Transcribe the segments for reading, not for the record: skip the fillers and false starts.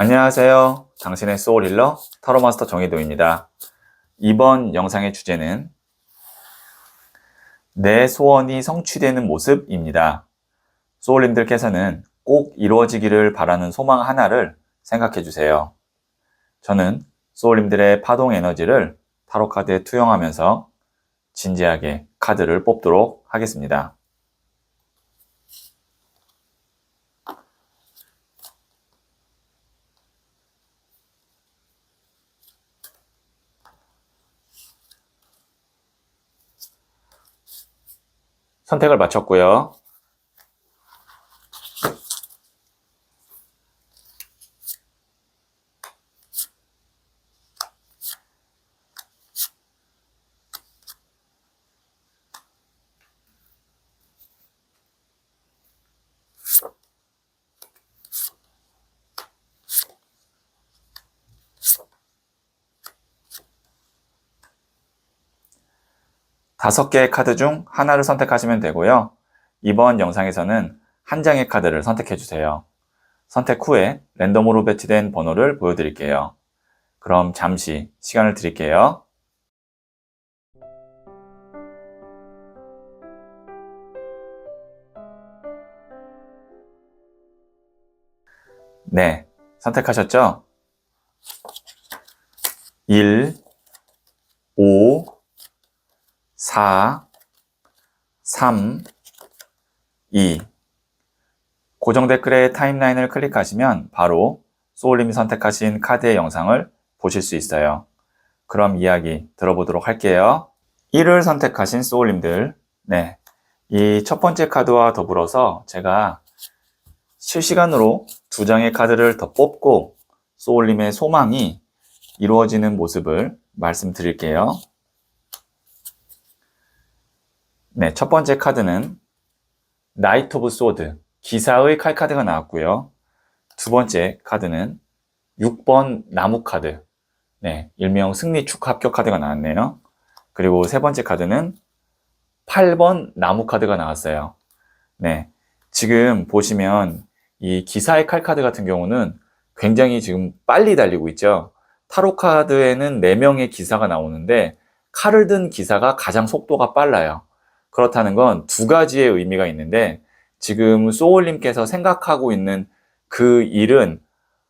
안녕하세요. 당신의 소울 힐러 타로마스터 정희도입니다. 이번 영상의 주제는 내 소원이 성취되는 모습입니다. 소울님들께서는 꼭 이루어지기를 바라는 소망 하나를 생각해 주세요. 저는 소울님들의 파동 에너지를 타로 카드에 투영하면서 진지하게 카드를 뽑도록 하겠습니다. 선택을 마쳤고요. 다섯 개의 카드 중 하나를 선택하시면 되고요. 이번 영상에서는 한 장의 카드를 선택해 주세요. 선택 후에 랜덤으로 배치된 번호를 보여드릴게요. 그럼 잠시 시간을 드릴게요. 네, 선택하셨죠? 1, 5, 4, 3, 2. 고정 댓글의 타임라인을 클릭하시면 바로 소울님이 선택하신 카드의 영상을 보실 수 있어요. 그럼 이야기 들어보도록 할게요. 1을 선택하신 소울님들, 네, 이 첫 번째 카드와 더불어서 제가 실시간으로 두 장의 카드를 더 뽑고 소울님의 소망이 이루어지는 모습을 말씀드릴게요. 네, 첫 번째 카드는 나이트 오브 소드, 기사의 칼 카드가 나왔고요. 두 번째 카드는 6번 나무 카드, 네, 일명 승리 축하 합격 카드가 나왔네요. 그리고 세 번째 카드는 8번 나무 카드가 나왔어요. 네, 지금 보시면 이 기사의 칼 카드 같은 경우는 굉장히 지금 빨리 달리고 있죠. 타로 카드에는 4명의 기사가 나오는데 칼을 든 기사가 가장 속도가 빨라요. 그렇다는 건 두 가지의 의미가 있는데 지금 소울님께서 생각하고 있는 그 일은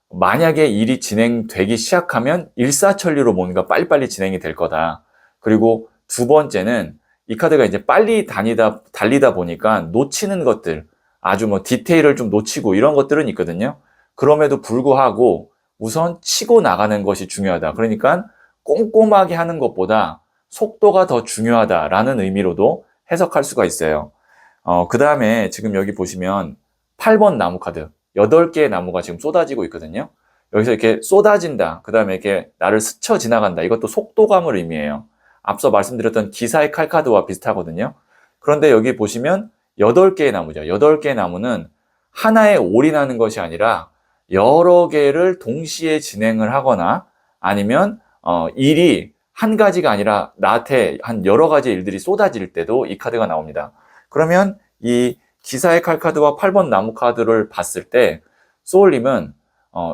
만약에 일이 진행되기 시작하면 일사천리로 뭔가 빨리빨리 진행이 될 거다. 그리고 두 번째는 이 카드가 이제 빨리 달리다 보니까 놓치는 것들, 아주 뭐 디테일을 좀 놓치고 이런 것들은 있거든요. 그럼에도 불구하고 우선 치고 나가는 것이 중요하다. 그러니까 꼼꼼하게 하는 것보다 속도가 더 중요하다라는 의미로도 해석할 수가 있어요. 그 다음에 지금 여기 보시면 8번 나무 카드, 8개의 나무가 지금 쏟아지고 있거든요. 여기서 이렇게 쏟아진다, 그 다음에 이렇게 나를 스쳐 지나간다, 이것도 속도감을 의미해요. 앞서 말씀드렸던 기사의 칼 카드와 비슷하거든요. 그런데 여기 보시면 8개의 나무죠. 8개의 나무는 하나에 올인하는 것이 아니라 여러 개를 동시에 진행을 하거나 아니면 일이 한 가지가 아니라 나한테 한 여러 가지 일들이 쏟아질 때도 이 카드가 나옵니다. 그러면 이 기사의 칼 카드와 8번 나무 카드를 봤을 때 소울님은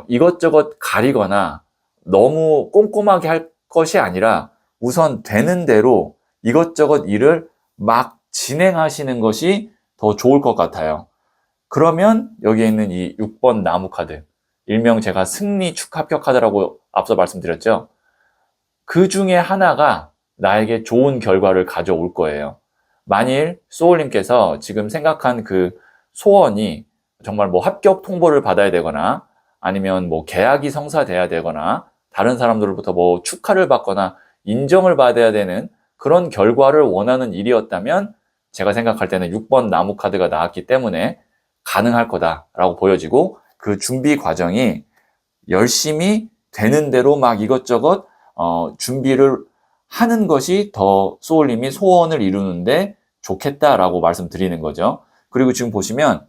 이것저것 가리거나 너무 꼼꼼하게 할 것이 아니라 우선 되는 대로 이것저것 일을 막 진행하시는 것이 더 좋을 것 같아요. 그러면 여기에 있는 이 6번 나무 카드, 일명 제가 승리 축하 합격 카드라고 앞서 말씀드렸죠. 그 중에 하나가 나에게 좋은 결과를 가져올 거예요. 만일 소울님께서 지금 생각한 그 소원이 정말 뭐 합격 통보를 받아야 되거나 아니면 뭐 계약이 성사돼야 되거나 다른 사람들로부터 뭐 축하를 받거나 인정을 받아야 되는 그런 결과를 원하는 일이었다면 제가 생각할 때는 6번 나무 카드가 나왔기 때문에 가능할 거다라고 보여지고, 그 준비 과정이 열심히 되는 대로 막 이것저것 준비를 하는 것이 더 소울님이 소원을 이루는데 좋겠다라고 말씀드리는 거죠. 그리고 지금 보시면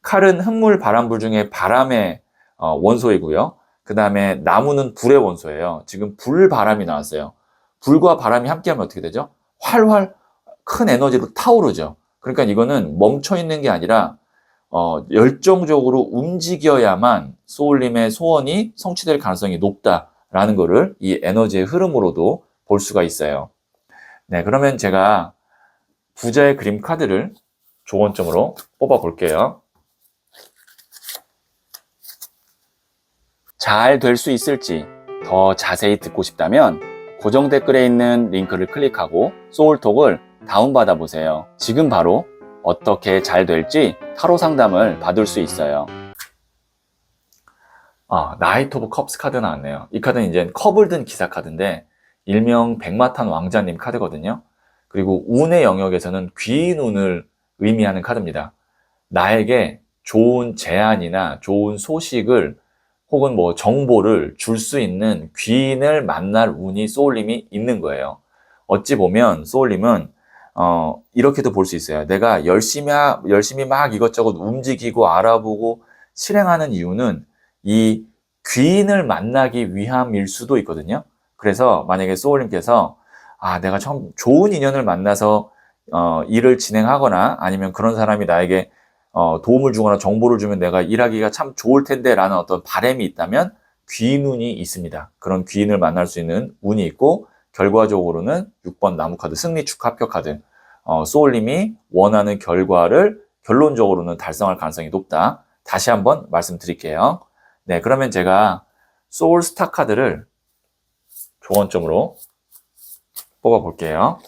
칼은 흙물, 바람, 불 중에 바람의 원소이고요. 그 다음에 나무는 불의 원소예요. 지금 불, 바람이 나왔어요. 불과 바람이 함께하면 어떻게 되죠? 활활 큰 에너지로 타오르죠. 그러니까 이거는 멈춰 있는 게 아니라 열정적으로 움직여야만 소울님의 소원이 성취될 가능성이 높다라는 거를 이 에너지의 흐름으로도 볼 수가 있어요. 네, 그러면 제가 부자의 그림 카드를 조언점으로 뽑아 볼게요. 잘 될 수 있을지 더 자세히 듣고 싶다면 고정 댓글에 있는 링크를 클릭하고 소울톡을 다운받아 보세요. 지금 바로 어떻게 잘 될지 타로 상담을 받을 수 있어요. 나이트 오브 컵스 카드 나왔네요. 이 카드는 이제 컵을 든 기사 카드인데 일명 백마탄 왕자님 카드거든요. 그리고 운의 영역에서는 귀인 운을 의미하는 카드입니다. 나에게 좋은 제안이나 좋은 소식을 혹은 뭐 정보를 줄 수 있는 귀인을 만날 운이 소울님이 있는 거예요. 어찌 보면 소울님은 이렇게도 볼 수 있어요. 내가 열심히 막 이것저것 움직이고 알아보고 실행하는 이유는 이 귀인을 만나기 위함일 수도 있거든요. 그래서 만약에 소울님께서 내가 참 좋은 인연을 만나서 일을 진행하거나 아니면 그런 사람이 나에게 도움을 주거나 정보를 주면 내가 일하기가 참 좋을 텐데 라는 어떤 바람이 있다면 귀인운이 있습니다. 그런 귀인을 만날 수 있는 운이 있고 결과적으로는 6번 나무카드 승리 축하 합격 카드 소울님이 원하는 결과를 결론적으로는 달성할 가능성이 높다. 다시 한번 말씀드릴게요. 네, 그러면 제가 소울스타 카드를 조언점으로 뽑아 볼게요.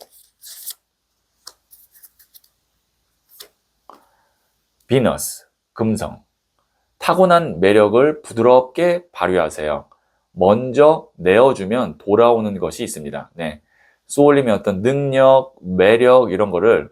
비너스, 금성. 타고난 매력을 부드럽게 발휘하세요. 먼저 내어주면 돌아오는 것이 있습니다. 네. 소울님의 어떤 능력, 매력 이런 거를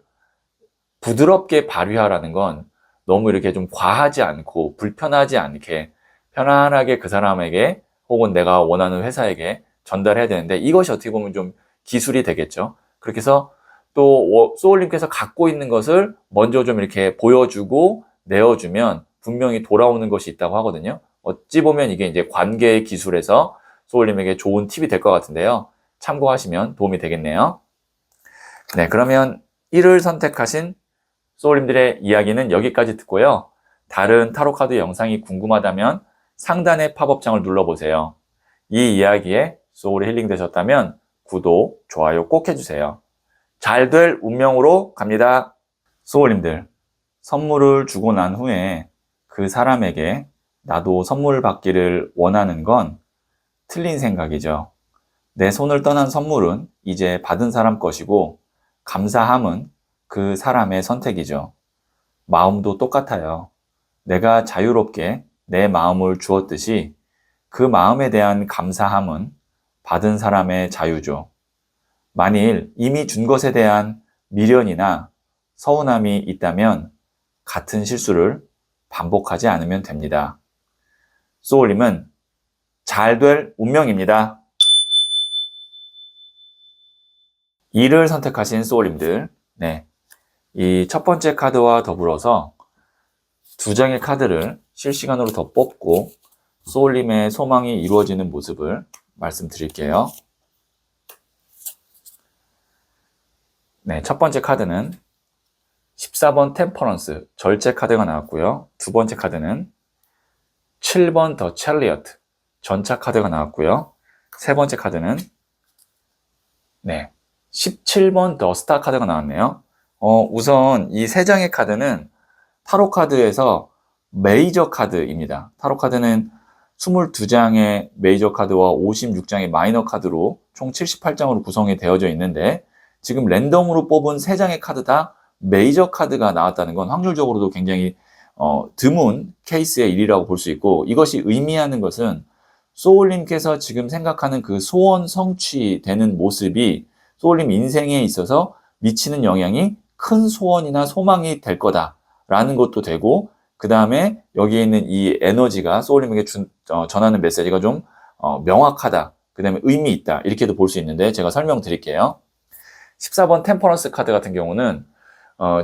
부드럽게 발휘하라는 건 너무 이렇게 좀 과하지 않고 불편하지 않게 편안하게 그 사람에게 혹은 내가 원하는 회사에게 전달해야 되는데 이것이 어떻게 보면 좀 기술이 되겠죠. 그렇게 해서 또 소울님께서 갖고 있는 것을 먼저 좀 이렇게 보여주고 내어주면 분명히 돌아오는 것이 있다고 하거든요. 어찌 보면 이게 이제 관계의 기술에서 소울님에게 좋은 팁이 될 것 같은데요. 참고하시면 도움이 되겠네요. 네, 그러면 1을 선택하신 소울님들의 이야기는 여기까지 듣고요. 다른 타로카드 영상이 궁금하다면 상단의 팝업창을 눌러보세요. 이 이야기에 소울이 힐링 되셨다면 구독, 좋아요 꼭 해주세요. 잘 될 운명으로 갑니다. 소울님들, 선물을 주고 난 후에 그 사람에게 나도 선물 받기를 원하는 건 틀린 생각이죠. 내 손을 떠난 선물은 이제 받은 사람 것이고 감사함은 그 사람의 선택이죠. 마음도 똑같아요. 내가 자유롭게 내 마음을 주었듯이 그 마음에 대한 감사함은 받은 사람의 자유죠. 만일 이미 준 것에 대한 미련이나 서운함이 있다면 같은 실수를 반복하지 않으면 됩니다. 소울님은 잘 될 운명입니다. 2를 선택하신 소울님들, 네, 이 첫 번째 카드와 더불어서 2장의 카드를 실시간으로 더 뽑고 소울님의 소망이 이루어지는 모습을 말씀드릴게요. 네, 첫 번째 카드는 14번 템퍼런스, 절제 카드가 나왔고요. 두 번째 카드는 7번 더 찰리어트, 전차 카드가 나왔고요. 세 번째 카드는 17번 더 스타 카드가 나왔네요. 우선 이 세 장의 카드는 타로 카드에서 메이저 카드입니다. 타로 카드는 22장의 메이저 카드와 56장의 마이너 카드로 총 78장으로 구성이 되어져 있는데 지금 랜덤으로 뽑은 3장의 카드 다 메이저 카드가 나왔다는 건 확률적으로도 굉장히 드문 케이스의 일이라고 볼 수 있고 이것이 의미하는 것은 소울님께서 지금 생각하는 그 소원 성취되는 모습이 소울님 인생에 있어서 미치는 영향이 큰 소원이나 소망이 될 거다라는 것도 되고 그 다음에 여기에 있는 이 에너지가 소울님에게 전하는 메시지가 좀 명확하다. 그 다음에 의미 있다. 이렇게도 볼 수 있는데 제가 설명드릴게요. 14번 템퍼런스 카드 같은 경우는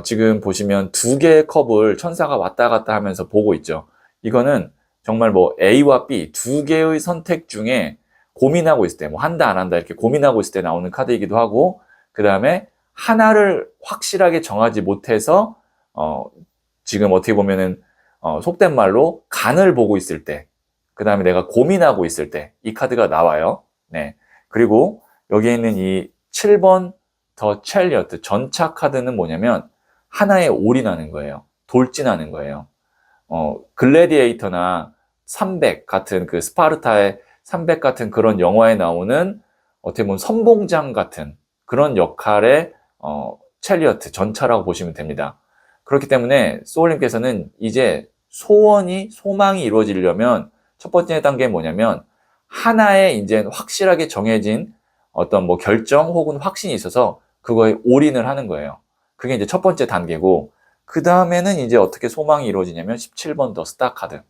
지금 보시면 2개의 컵을 천사가 왔다 갔다 하면서 보고 있죠. 이거는 정말 뭐 A와 B 2개의 선택 중에 고민하고 있을 때, 뭐 한다 안 한다 이렇게 고민하고 있을 때 나오는 카드이기도 하고 그 다음에 하나를 확실하게 정하지 못해서 지금 어떻게 보면은 속된 말로 간을 보고 있을 때, 그 다음에 내가 고민하고 있을 때 이 카드가 나와요. 네. 그리고 여기에 있는 이 7번 더 첼리어트 전차 카드는 뭐냐면 하나에 올인하는 거예요. 돌진하는 거예요. 글래디에이터나 300 같은 그 스파르타의 300 같은 그런 영화에 나오는 어떻게 보면 선봉장 같은 그런 역할의 첼리어트 전차라고 보시면 됩니다. 그렇기 때문에 소울님께서는 이제 소망이 이루어지려면 첫 번째 단계는 뭐냐면 하나의 이제 확실하게 정해진 어떤 뭐 결정 혹은 확신이 있어서 그거에 올인을 하는 거예요. 그게 이제 첫 번째 단계고, 그 다음에는 이제 어떻게 소망이 이루어지냐면 17번 더 스타 카드.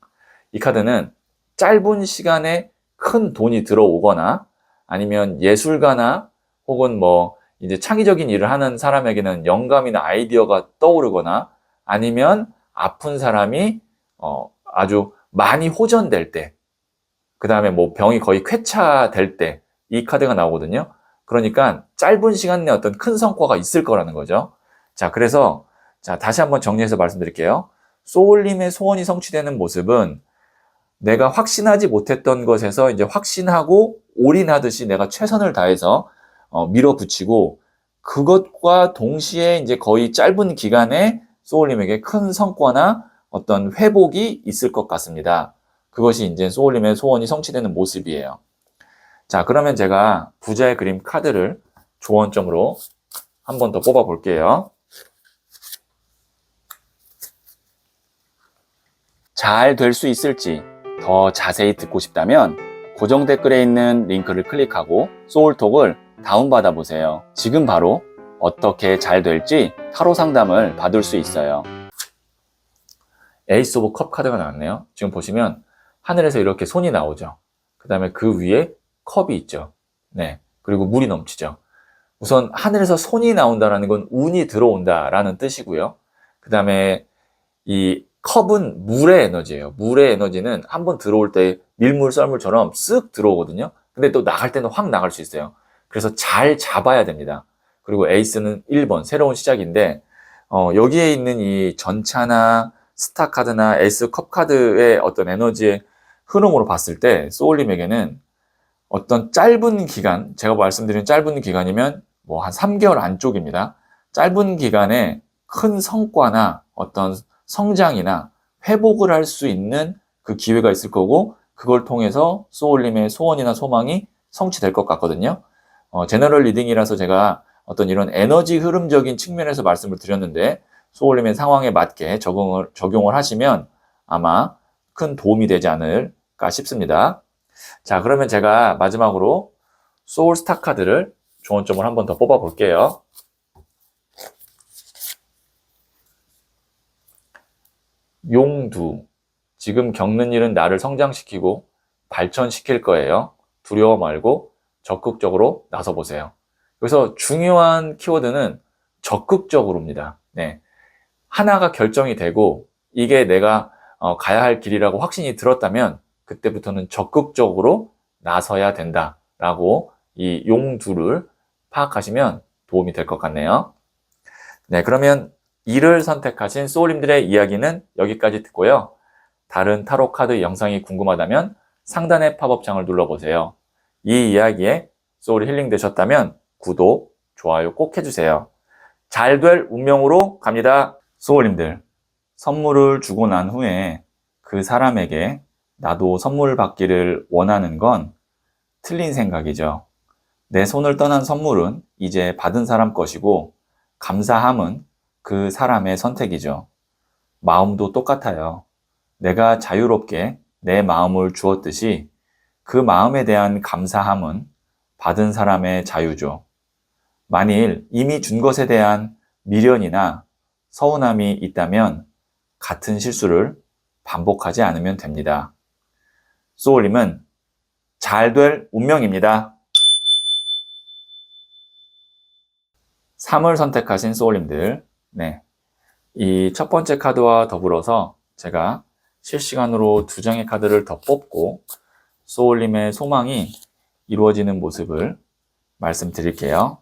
이 카드는 짧은 시간에 큰 돈이 들어오거나 아니면 예술가나 혹은 뭐 이제 창의적인 일을 하는 사람에게는 영감이나 아이디어가 떠오르거나 아니면 아픈 사람이 아주 많이 호전될 때, 그 다음에 뭐 병이 거의 쾌차될 때 이 카드가 나오거든요. 그러니까 짧은 시간 내에 어떤 큰 성과가 있을 거라는 거죠. 자, 그래서 다시 한번 정리해서 말씀드릴게요. 소울님의 소원이 성취되는 모습은 내가 확신하지 못했던 것에서 이제 확신하고 올인하듯이 내가 최선을 다해서 밀어붙이고, 그것과 동시에 이제 거의 짧은 기간에 소울님에게 큰 성과나 어떤 회복이 있을 것 같습니다. 그것이 이제 소울님의 소원이 성취되는 모습이에요. 자, 그러면 제가 부자의 그림 카드를 조언점으로 한 번 더 뽑아 볼게요. 잘 될 수 있을지 더 자세히 듣고 싶다면 고정 댓글에 있는 링크를 클릭하고 소울톡을 다운받아 보세요. 지금 바로 어떻게 잘 될지 타로 상담을 받을 수 있어요. 에이스 오브 컵 카드가 나왔네요. 지금 보시면 하늘에서 이렇게 손이 나오죠. 그 다음에 그 위에 컵이 있죠. 네. 그리고 물이 넘치죠. 우선 하늘에서 손이 나온다는 건 운이 들어온다라는 뜻이고요. 그 다음에 이 컵은 물의 에너지예요. 물의 에너지는 한번 들어올 때 밀물, 썰물처럼 쓱 들어오거든요. 근데 또 나갈 때는 확 나갈 수 있어요. 그래서 잘 잡아야 됩니다. 그리고 에이스는 1번, 새로운 시작인데, 여기에 있는 이 전차나 스타 카드나 에이스 컵 카드의 어떤 에너지의 흐름으로 봤을 때, 소울님에게는 어떤 짧은 기간, 제가 말씀드린 짧은 기간이면 뭐 한 3개월 안쪽입니다. 짧은 기간에 큰 성과나 어떤 성장이나 회복을 할 수 있는 그 기회가 있을 거고, 그걸 통해서 소울님의 소원이나 소망이 성취될 것 같거든요. 제너럴 리딩이라서 제가 어떤 이런 에너지 흐름적인 측면에서 말씀을 드렸는데, 소울님의 상황에 맞게 적용을 하시면 아마 큰 도움이 되지 않을까 싶습니다. 자, 그러면 제가 마지막으로 소울 스타 카드를 조언점을 한 번 더 뽑아 볼게요. 용두. 지금 겪는 일은 나를 성장시키고 발전시킬 거예요. 두려워 말고 적극적으로 나서 보세요. 그래서 중요한 키워드는 적극적으로입니다. 네. 하나가 결정이 되고 이게 내가 가야 할 길이라고 확신이 들었다면 그때부터는 적극적으로 나서야 된다라고 이 용두를 파악하시면 도움이 될 것 같네요. 네, 그러면 이를 선택하신 소울님들의 이야기는 여기까지 듣고요. 다른 타로 카드 영상이 궁금하다면 상단의 팝업창을 눌러보세요. 이 이야기에 소울이 힐링 되셨다면 구독, 좋아요 꼭 해주세요. 잘 될 운명으로 갑니다. 소울님들, 선물을 주고 난 후에 그 사람에게 나도 선물 받기를 원하는 건 틀린 생각이죠. 내 손을 떠난 선물은 이제 받은 사람 것이고 감사함은 그 사람의 선택이죠. 마음도 똑같아요. 내가 자유롭게 내 마음을 주었듯이 그 마음에 대한 감사함은 받은 사람의 자유죠. 만일 이미 준 것에 대한 미련이나 서운함이 있다면 같은 실수를 반복하지 않으면 됩니다. 소울님은 잘 될 운명입니다. 3을 선택하신 소울님들, 네. 이 첫 번째 카드와 더불어서 제가 실시간으로 2장의 카드를 더 뽑고 소울님의 소망이 이루어지는 모습을 말씀드릴게요.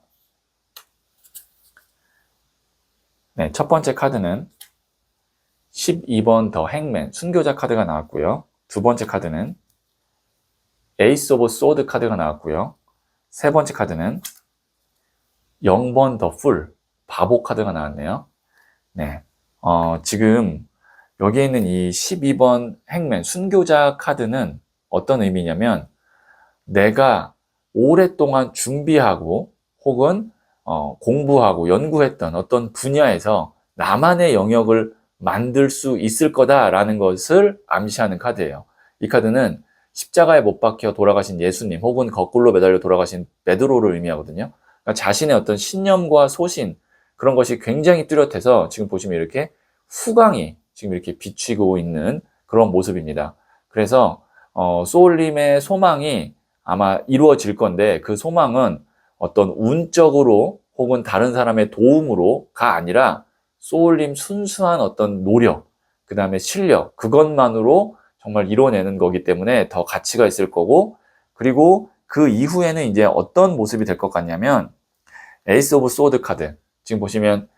네, 첫 번째 카드는 12번 더 행맨, 순교자 카드가 나왔고요. 두 번째 카드는 에이스 오브 소드 카드가 나왔고요. 세 번째 카드는 0번 더 풀, 바보 카드가 나왔네요. 네, 지금 여기에 있는 이 12번 행맨, 순교자 카드는 어떤 의미냐면 내가 오랫동안 준비하고 혹은 공부하고 연구했던 어떤 분야에서 나만의 영역을 만들 수 있을 거다라는 것을 암시하는 카드예요. 이 카드는 십자가에 못 박혀 돌아가신 예수님 혹은 거꾸로 매달려 돌아가신 베드로를 의미하거든요. 그러니까 자신의 어떤 신념과 소신 그런 것이 굉장히 뚜렷해서 지금 보시면 이렇게 후광이 지금 이렇게 비치고 있는 그런 모습입니다. 그래서 소울님의 소망이 아마 이루어질 건데 그 소망은 어떤 운적으로 혹은 다른 사람의 도움으로가 아니라 소울님 순수한 어떤 노력, 그 다음에 실력, 그것만으로 정말 이뤄내는 거기 때문에 더 가치가 있을 거고, 그리고 그 이후에는 이제 어떤 모습이 될 것 같냐면 에이스 오브 소드 카드, 지금 보시면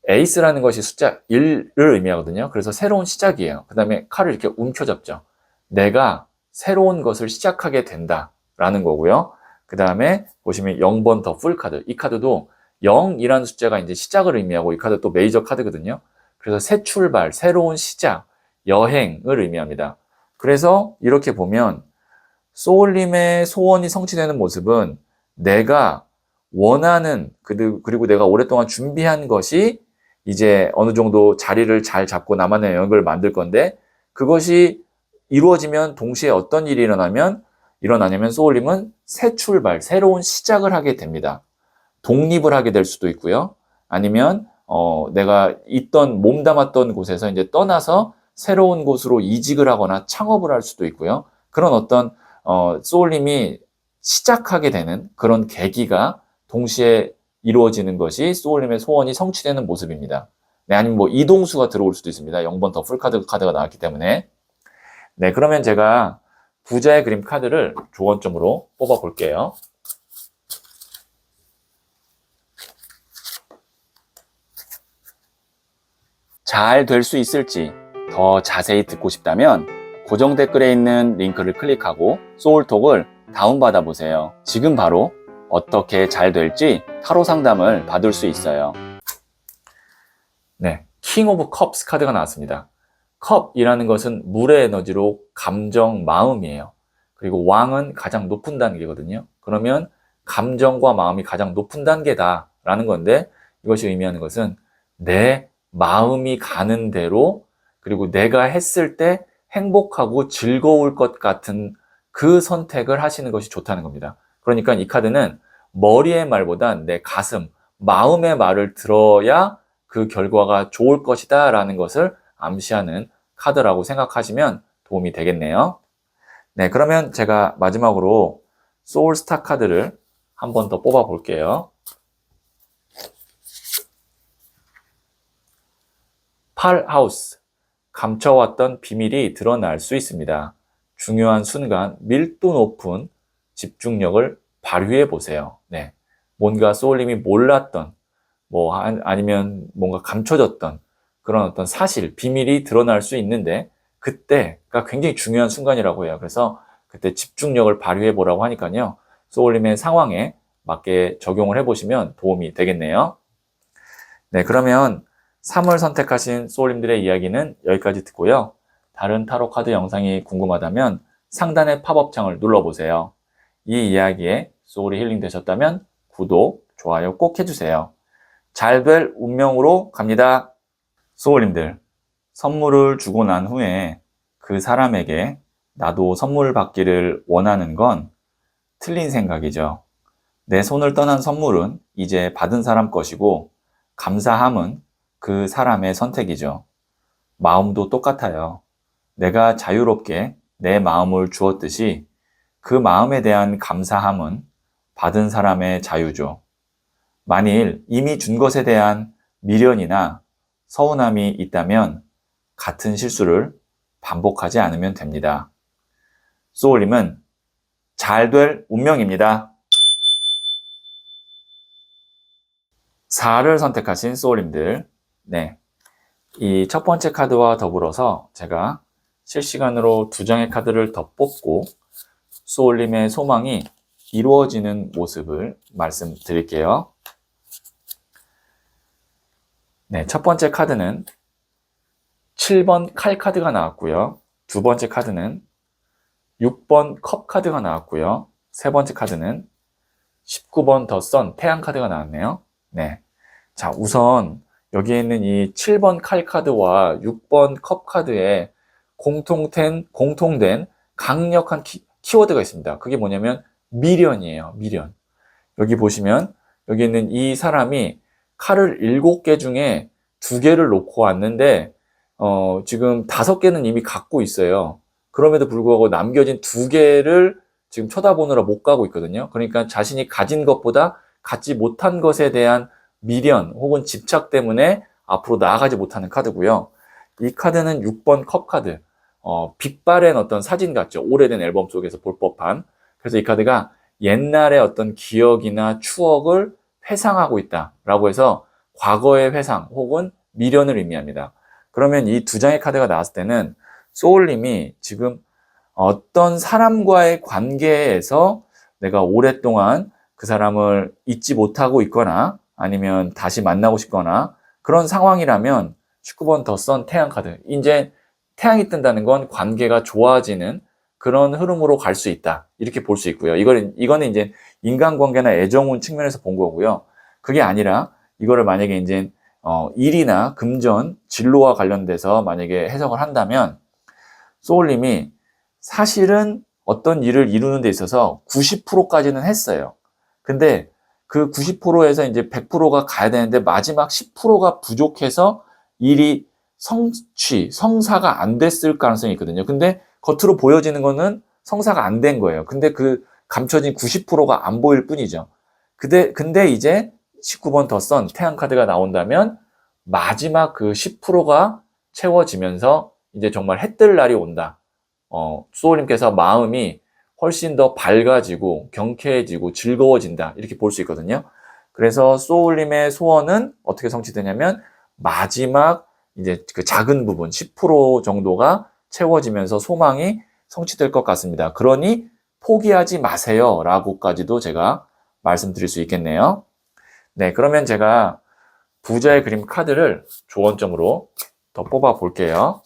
에이스라는 것이 숫자 1을 의미하거든요. 그래서 새로운 시작이에요. 그 다음에 칼을 이렇게 움켜잡죠. 내가 새로운 것을 시작하게 된다라는 거고요. 그 다음에 보시면 0번 더 풀 카드. 이 카드도 0이라는 숫자가 이제 시작을 의미하고 이 카드 또 메이저 카드거든요. 그래서 새 출발, 새로운 시작, 여행을 의미합니다. 그래서 이렇게 보면 소울님의 소원이 성취되는 모습은 내가 원하는 그리고 내가 오랫동안 준비한 것이 이제 어느 정도 자리를 잘 잡고 나만의 영역을 만들 건데 그것이 이루어지면 동시에 어떤 일이 일어나냐면 소울님은 새 출발, 새로운 시작을 하게 됩니다. 독립을 하게 될 수도 있고요. 아니면 내가 몸담았던 곳에서 이제 떠나서 새로운 곳으로 이직을 하거나 창업을 할 수도 있고요. 그런 어떤 소울님이 시작하게 되는 그런 계기가 동시에 이루어지는 것이 소울님의 소원이 성취되는 모습입니다. 네, 아니면 뭐 이동수가 들어올 수도 있습니다. 0번 더 풀카드가 나왔기 때문에. 네, 그러면 제가 부자의 그림 카드를 조언점으로 뽑아 볼게요. 잘 될 수 있을지 더 자세히 듣고 싶다면 고정 댓글에 있는 링크를 클릭하고 소울톡을 다운받아 보세요. 지금 바로 어떻게 잘 될지 타로 상담을 받을 수 있어요. 네, 킹 오브 컵스 카드가 나왔습니다. 컵이라는 것은 물의 에너지로 감정, 마음이에요. 그리고 왕은 가장 높은 단계거든요. 그러면 감정과 마음이 가장 높은 단계다라는 건데 이것이 의미하는 것은 내 마음이 가는 대로 그리고 내가 했을 때 행복하고 즐거울 것 같은 그 선택을 하시는 것이 좋다는 겁니다. 그러니까 이 카드는 머리의 말보다 내 가슴, 마음의 말을 들어야 그 결과가 좋을 것이다 라는 것을 암시하는 카드라고 생각하시면 도움이 되겠네요. 네, 그러면 제가 마지막으로 소울스타 카드를 한 번 더 뽑아 볼게요. 8하우스, 감춰왔던 비밀이 드러날 수 있습니다. 중요한 순간 밀도 높은 집중력을 발휘해 보세요. 네, 뭔가 소울님이 몰랐던 아니면 뭔가 감춰졌던 그런 어떤 사실, 비밀이 드러날 수 있는데 그때가 굉장히 중요한 순간이라고 해요. 그래서 그때 집중력을 발휘해 보라고 하니까요. 소울님의 상황에 맞게 적용을 해보시면 도움이 되겠네요. 네, 그러면 3월 선택하신 소울님들의 이야기는 여기까지 듣고요. 다른 타로 카드 영상이 궁금하다면 상단의 팝업 창을 눌러보세요. 이 이야기에 소울이 힐링 되셨다면 구독, 좋아요 꼭 해주세요. 잘 될 운명으로 갑니다. 소울님들, 선물을 주고 난 후에 그 사람에게 나도 선물 받기를 원하는 건 틀린 생각이죠. 내 손을 떠난 선물은 이제 받은 사람 것이고 감사함은 그 사람의 선택이죠. 마음도 똑같아요. 내가 자유롭게 내 마음을 주었듯이 그 마음에 대한 감사함은 받은 사람의 자유죠. 만일 이미 준 것에 대한 미련이나 서운함이 있다면 같은 실수를 반복하지 않으면 됩니다. 소울님은 잘 될 운명입니다. 4를 선택하신 소울님들, 네, 이 첫 번째 카드와 더불어서 제가 실시간으로 두 장의 카드를 더 뽑고 소울님의 소망이 이루어지는 모습을 말씀드릴게요. 네, 첫 번째 카드는 7번 칼 카드가 나왔고요. 두 번째 카드는 6번 컵 카드가 나왔고요. 세 번째 카드는 19번 더 선 태양 카드가 나왔네요. 네. 자, 우선 여기에 있는 이 7번 칼 카드와 6번 컵 카드에 공통된 강력한 키워드가 있습니다. 그게 뭐냐면 미련이에요. 미련. 여기 보시면 여기 있는 이 사람이 칼을 7개 중에 2개를 놓고 왔는데 지금 5개는 이미 갖고 있어요. 그럼에도 불구하고 남겨진 2개를 지금 쳐다보느라 못 가고 있거든요. 그러니까 자신이 가진 것보다 갖지 못한 것에 대한 미련 혹은 집착 때문에 앞으로 나아가지 못하는 카드고요. 이 카드는 6번 컵 카드. 빛바랜 어떤 사진 같죠. 오래된 앨범 속에서 볼 법한. 그래서 이 카드가 옛날의 어떤 기억이나 추억을 회상하고 있다라고 해서 과거의 회상 혹은 미련을 의미합니다. 그러면 이 두 장의 카드가 나왔을 때는 소울님이 지금 어떤 사람과의 관계에서 내가 오랫동안 그 사람을 잊지 못하고 있거나 아니면 다시 만나고 싶거나 그런 상황이라면 19번 더 선 태양 카드. 이제 태양이 뜬다는 건 관계가 좋아지는 그런 흐름으로 갈 수 있다. 이렇게 볼 수 있고요. 이거는 이제 인간관계나 애정운 측면에서 본 거고요. 그게 아니라 이거를 만약에 이제 일이나 금전, 진로와 관련돼서 만약에 해석을 한다면 소울님이 사실은 어떤 일을 이루는 데 있어서 90%까지는 했어요. 근데 그 90%에서 이제 100%가 가야 되는데 마지막 10%가 부족해서 일이 성사가 안 됐을 가능성이 있거든요. 근데 겉으로 보여지는 거는 성사가 안 된 거예요. 근데 그 감춰진 90%가 안 보일 뿐이죠. 근데 이제 19번 더 선 태양 카드가 나온다면 마지막 그 10%가 채워지면서 이제 정말 해뜰 날이 온다. 소울님께서 마음이 훨씬 더 밝아지고 경쾌해지고 즐거워진다. 이렇게 볼 수 있거든요. 그래서 소울님의 소원은 어떻게 성취되냐면 마지막 이제 그 작은 부분 10% 정도가 채워지면서 소망이 성취될 것 같습니다. 그러니 포기하지 마세요. 라고까지도 제가 말씀드릴 수 있겠네요. 네, 그러면 제가 부자의 그림 카드를 조언점으로 더 뽑아 볼게요.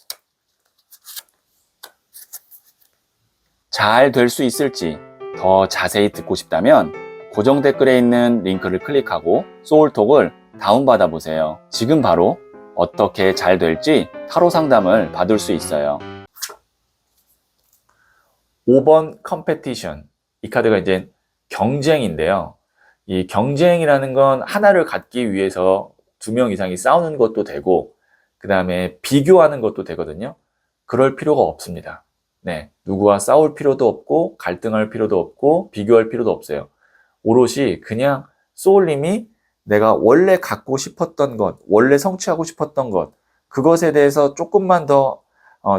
잘 될 수 있을지 더 자세히 듣고 싶다면 고정 댓글에 있는 링크를 클릭하고 소울톡을 다운받아 보세요. 지금 바로 어떻게 잘 될지 타로 상담을 받을 수 있어요. 5번 컴페티션. 이 카드가 이제 경쟁인데요. 이 경쟁이라는 건 하나를 갖기 위해서 2명 이상이 싸우는 것도 되고 그 다음에 비교하는 것도 되거든요. 그럴 필요가 없습니다. 네, 누구와 싸울 필요도 없고 갈등할 필요도 없고 비교할 필요도 없어요. 오롯이 그냥 소울님이 내가 원래 갖고 싶었던 것, 원래 성취하고 싶었던 것, 그것에 대해서 조금만 더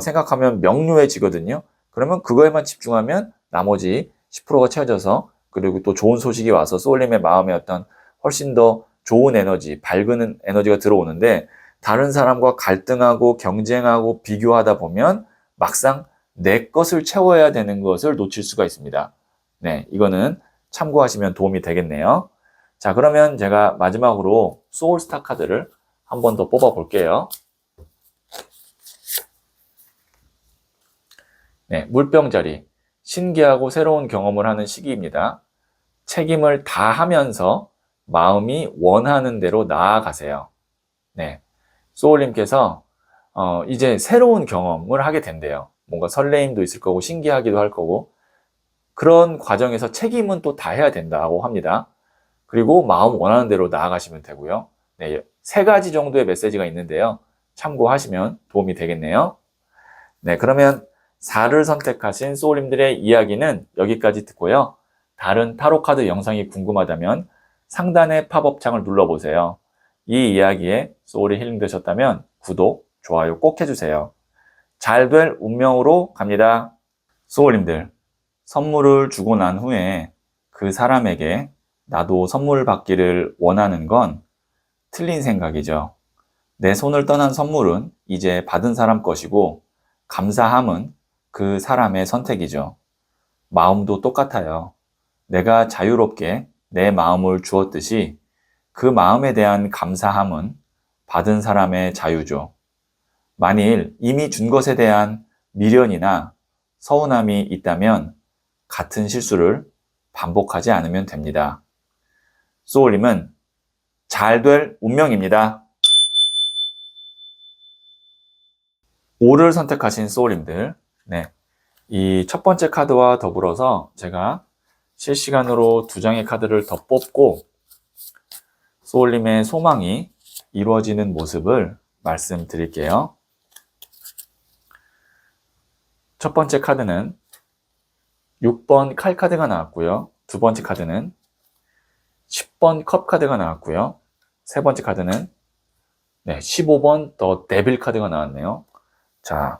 생각하면 명료해지거든요. 그러면 그거에만 집중하면 나머지 10%가 채워져서 그리고 또 좋은 소식이 와서 소울님의 마음에 어떤 훨씬 더 좋은 에너지, 밝은 에너지가 들어오는데 다른 사람과 갈등하고 경쟁하고 비교하다 보면 막상 내 것을 채워야 되는 것을 놓칠 수가 있습니다. 네, 이거는 참고하시면 도움이 되겠네요. 자, 그러면 제가 마지막으로 소울스타 카드를 한 번 더 뽑아 볼게요. 네, 물병자리. 신기하고 새로운 경험을 하는 시기입니다. 책임을 다 하면서 마음이 원하는 대로 나아가세요. 네, 소울님께서 이제 새로운 경험을 하게 된대요. 뭔가 설레임도 있을 거고 신기하기도 할 거고 그런 과정에서 책임은 또 다 해야 된다고 합니다. 그리고 마음 원하는 대로 나아가시면 되고요. 네, 3가지 정도의 메시지가 있는데요. 참고하시면 도움이 되겠네요. 네, 그러면 4를 선택하신 소울님들의 이야기는 여기까지 듣고요. 다른 타로 카드 영상이 궁금하다면 상단의 팝업창을 눌러보세요. 이 이야기에 소울이 힐링되셨다면 구독, 좋아요 꼭 해주세요. 잘 될 운명으로 갑니다. 소울님들, 선물을 주고 난 후에 그 사람에게 나도 선물 받기를 원하는 건 틀린 생각이죠. 내 손을 떠난 선물은 이제 받은 사람 것이고 감사함은 그 사람의 선택이죠. 마음도 똑같아요. 내가 자유롭게 내 마음을 주었듯이 그 마음에 대한 감사함은 받은 사람의 자유죠. 만일 이미 준 것에 대한 미련이나 서운함이 있다면 같은 실수를 반복하지 않으면 됩니다. 소울님은 잘 될 운명입니다. 5를 선택하신 소울님들, 네, 이 첫 번째 카드와 더불어서 제가 실시간으로 2장의 카드를 더 뽑고 소울님의 소망이 이루어지는 모습을 말씀드릴게요. 첫 번째 카드는 6번 칼 카드가 나왔고요. 두 번째 카드는 10번 컵 카드가 나왔고요. 세 번째 카드는 15번 더 데빌 카드가 나왔네요. 자,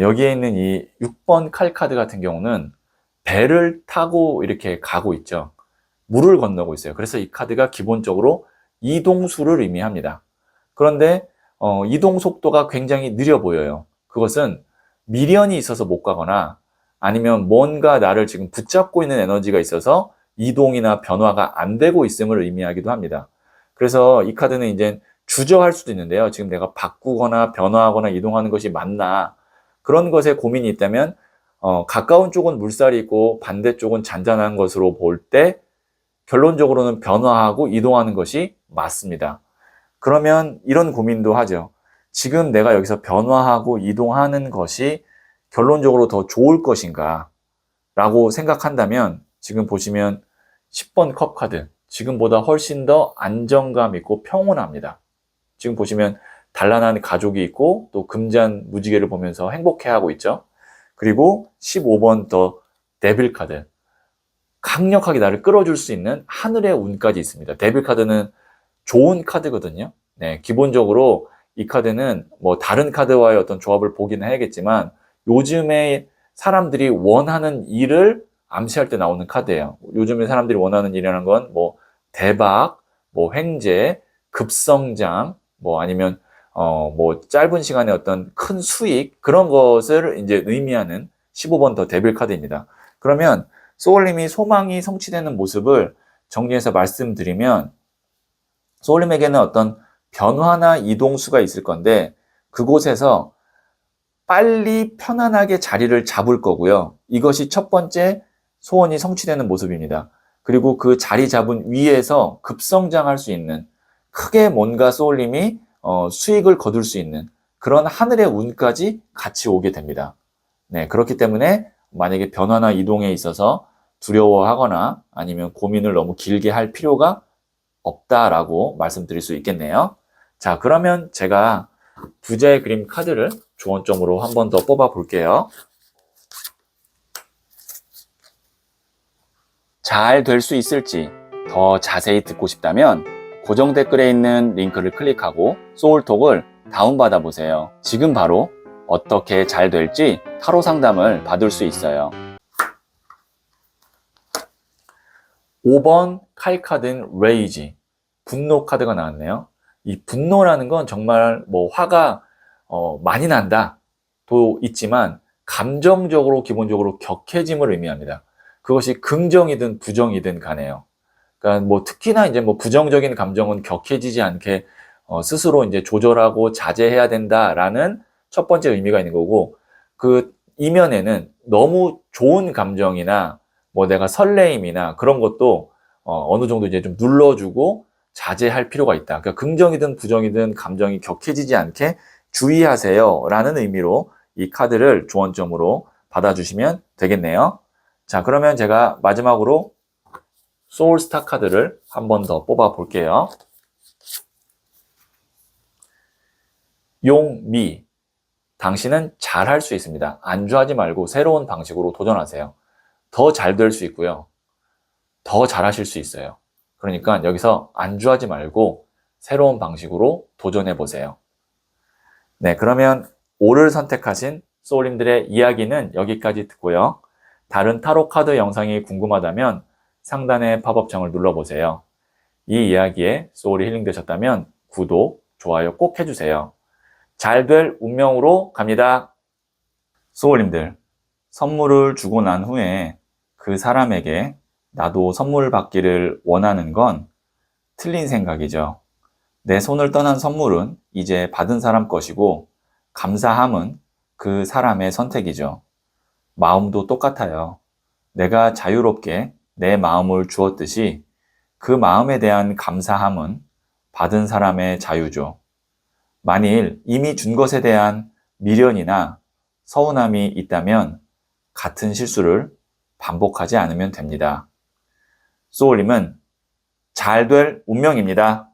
여기에 있는 이 6번 칼 카드 같은 경우는 배를 타고 이렇게 가고 있죠. 물을 건너고 있어요. 그래서 이 카드가 기본적으로 이동수를 의미합니다. 그런데 이동 속도가 굉장히 느려 보여요. 그것은 미련이 있어서 못 가거나 아니면 뭔가 나를 지금 붙잡고 있는 에너지가 있어서 이동이나 변화가 안 되고 있음을 의미하기도 합니다. 그래서 이 카드는 이제 주저할 수도 있는데요. 지금 내가 바꾸거나 변화하거나 이동하는 것이 맞나 그런 것에 고민이 있다면 가까운 쪽은 물살이 있고 반대쪽은 잔잔한 것으로 볼 때 결론적으로는 변화하고 이동하는 것이 맞습니다. 그러면 이런 고민도 하죠. 지금 내가 여기서 변화하고 이동하는 것이 결론적으로 더 좋을 것인가 라고 생각한다면 지금 보시면 10번 컵 카드, 지금보다 훨씬 더 안정감 있고 평온합니다. 지금 보시면 단란한 가족이 있고 또 금잔 무지개를 보면서 행복해하고 있죠. 그리고 15번 더 데빌 카드, 강력하게 나를 끌어줄 수 있는 하늘의 운까지 있습니다. 데빌 카드는 좋은 카드거든요. 네, 기본적으로 이 카드는 뭐 다른 카드와의 어떤 조합을 보기는 해야겠지만 요즘에 사람들이 원하는 일을 암시할 때 나오는 카드예요. 요즘에 사람들이 원하는 일이라는 건 뭐 대박, 뭐 횡재, 급성장, 뭐 아니면 뭐 짧은 시간에 어떤 큰 수익 그런 것을 이제 의미하는 15번 더 데빌 카드입니다. 그러면 소울님이 소망이 성취되는 모습을 정리해서 말씀드리면 소울님에게는 어떤 변화나 이동수가 있을 건데 그곳에서 빨리 편안하게 자리를 잡을 거고요. 이것이 첫 번째 소원이 성취되는 모습입니다. 그리고 그 자리 잡은 위에서 급성장할 수 있는 크게 뭔가 소울님이 수익을 거둘 수 있는 그런 하늘의 운까지 같이 오게 됩니다. 네, 그렇기 때문에 만약에 변화나 이동에 있어서 두려워하거나 아니면 고민을 너무 길게 할 필요가 없다라고 말씀드릴 수 있겠네요. 자, 그러면 제가 부자의 그림 카드를 조언점으로 한 번 더 뽑아 볼게요. 잘 될 수 있을지 더 자세히 듣고 싶다면 고정 댓글에 있는 링크를 클릭하고 소울톡을 다운받아 보세요. 지금 바로 어떻게 잘 될지 타로 상담을 받을 수 있어요. 5번 칼 카드인 레이지, 분노 카드가 나왔네요. 이 분노라는 건 정말 뭐 화가 많이 난다도 있지만 감정적으로 기본적으로 격해짐을 의미합니다. 그것이 긍정이든 부정이든 간에요. 그러니까 뭐 특히나 이제 뭐 부정적인 감정은 격해지지 않게 스스로 이제 조절하고 자제해야 된다라는 첫 번째 의미가 있는 거고 그 이면에는 너무 좋은 감정이나 뭐 내가 설레임이나 그런 것도 어느 정도 이제 좀 눌러주고 자제할 필요가 있다. 그러니까 긍정이든 부정이든 감정이 격해지지 않게 주의하세요 라는 의미로 이 카드를 조언점으로 받아주시면 되겠네요. 자, 그러면 제가 마지막으로 소울스타 카드를 한 번 더 뽑아 볼게요. 용미, 당신은 잘할 수 있습니다. 안주하지 말고 새로운 방식으로 도전하세요. 더 잘 될 수 있고요. 더 잘하실 수 있어요. 그러니까 여기서 안주하지 말고 새로운 방식으로 도전해 보세요. 네, 그러면 5를 선택하신 소울님들의 이야기는 여기까지 듣고요. 다른 타로 카드 영상이 궁금하다면 상단의 팝업창을 눌러보세요. 이 이야기에 소울이 힐링되셨다면 구독, 좋아요 꼭 해주세요. 잘 될 운명으로 갑니다. 소울님들, 선물을 주고 난 후에 그 사람에게 나도 선물 받기를 원하는 건 틀린 생각이죠. 내 손을 떠난 선물은 이제 받은 사람 것이고 감사함은 그 사람의 선택이죠. 마음도 똑같아요. 내가 자유롭게 내 마음을 주었듯이 그 마음에 대한 감사함은 받은 사람의 자유죠. 만일 이미 준 것에 대한 미련이나 서운함이 있다면 같은 실수를 반복하지 않으면 됩니다. 소울님은 잘 될 운명입니다.